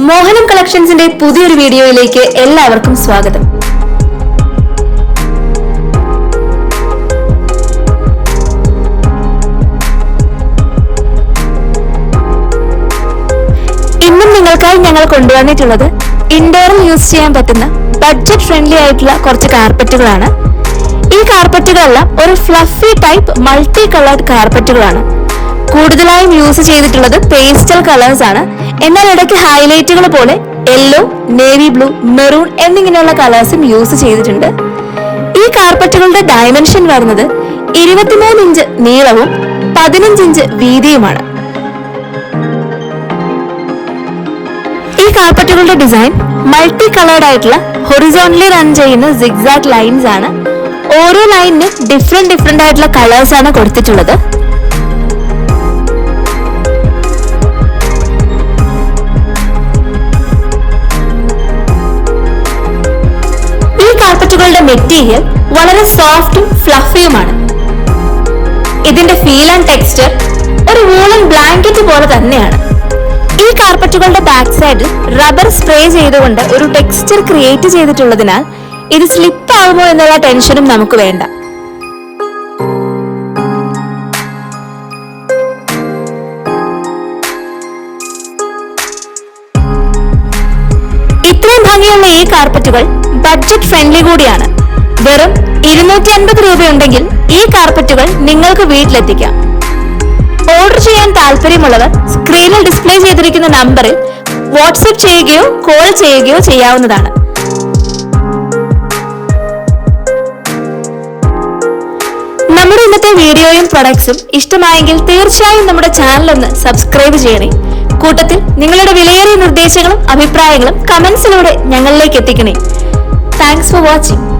മോഹനം കളക്ഷൻസിന്റെ പുതിയൊരു വീഡിയോയിലേക്ക് എല്ലാവർക്കും സ്വാഗതം. ഇന്നും നിങ്ങൾക്കായി ഞങ്ങൾ കൊണ്ടുവന്നിട്ടുള്ളത് ഇൻഡോറിൽ യൂസ് ചെയ്യാൻ പറ്റുന്ന ബഡ്ജറ്റ് ഫ്രണ്ട്ലി ആയിട്ടുള്ള കുറച്ച് കാർപ്പറ്റുകളാണ്. ഈ കാർപ്പറ്റുകളെല്ലാം ഒരു ഫ്ലഫി ടൈപ്പ് മൾട്ടി കളേർഡ് കാർപ്പറ്റുകളാണ്. കൂടുതലായും യൂസ് ചെയ്തിട്ടുള്ളത് പേസ്റ്റൽ കളേഴ്സ് ആണ്. എന്നാൽ ഇടയ്ക്ക് ഹൈലൈറ്റുകൾ പോലെ യെല്ലോ, നേവി ബ്ലൂ, മെറൂൺ എന്നിങ്ങനെയുള്ള കളേഴ്സും യൂസ് ചെയ്തിട്ടുണ്ട്. ഈ കാർപ്പറ്റുകളുടെ ഡയമെൻഷൻ വരുന്നത് 23 ഇഞ്ച് നീളവും 15 ഇഞ്ച് വീതിയുമാണ്. ഈ കാർപ്പറ്റുകളുടെ ഡിസൈൻ മൾട്ടി കളേർഡ് ആയിട്ടുള്ള ഹൊറിസോണ്ടലി റൺ ചെയ്യുന്ന സിഗ്സാഗ് ലൈൻസ് ആണ്. ഓരോ ലൈനിനും ഡിഫറെന്റ് ആയിട്ടുള്ള കളേഴ്സ് ആണ് കൊടുത്തിട്ടുള്ളത്. കാർപ്പറ്റുകളുടെ മെറ്റീരിയൽ വളരെ സോഫ്റ്റും ഫ്ലഫിയുമാണ്. ഇതിന്റെ ഫീൽ ആൻഡ് ടെക്സ്ചർ ഒരു വൂളൻ ബ്ലാങ്കറ്റ് പോലെ തന്നെയാണ്. ഈ കാർപ്പറ്റുകളുടെ ബാക്ക് സൈഡിൽ റബ്ബർ സ്പ്രേ ചെയ്തുകൊണ്ട് ഒരു ടെക്സ്ചർ ക്രിയേറ്റ് ചെയ്തിട്ടുള്ളതിനാൽ ഇത് സ്ലിപ്പ് ആകുമോ എന്നുള്ള ടെൻഷനും നമുക്ക് വേണ്ട. ഇത്രയും ഭംഗിയുള്ള ഈ കാർപ്പറ്റുകൾ ബഡ്ജറ്റ് ഫ്രണ്ട്ലി കൂടിയാണ്. വെറും 250 രൂപയുണ്ടെങ്കിൽ ഈ കാർപ്പറ്റുകൾ നിങ്ങൾക്ക് വീട്ടിലെത്തിക്കാം. ഓർഡർ ചെയ്യാൻ താല്പര്യമുള്ളവർ സ്ക്രീനിൽ ഡിസ്പ്ലേ ചെയ്തിരിക്കുന്ന നമ്പറിൽ വാട്സ്ആപ്പ് ചെയ്യുകയോ കോൾ ചെയ്യുകയോ ചെയ്യാവുന്നതാണ്. നമ്മുടെ ഇന്നത്തെ വീഡിയോയും പ്രൊഡക്ട്സും ഇഷ്ടമായെങ്കിൽ തീർച്ചയായും നമ്മുടെ ചാനൽ ഒന്ന് സബ്സ്ക്രൈബ് ചെയ്യണേ. കൂട്ടത്തിൽ നിങ്ങളുടെ വിലയേറിയ നിർദ്ദേശങ്ങളും അഭിപ്രായങ്ങളും കമന്റ്സിലൂടെ ഞങ്ങളിലേക്ക് എത്തിക്കണേ. Thanks for watching.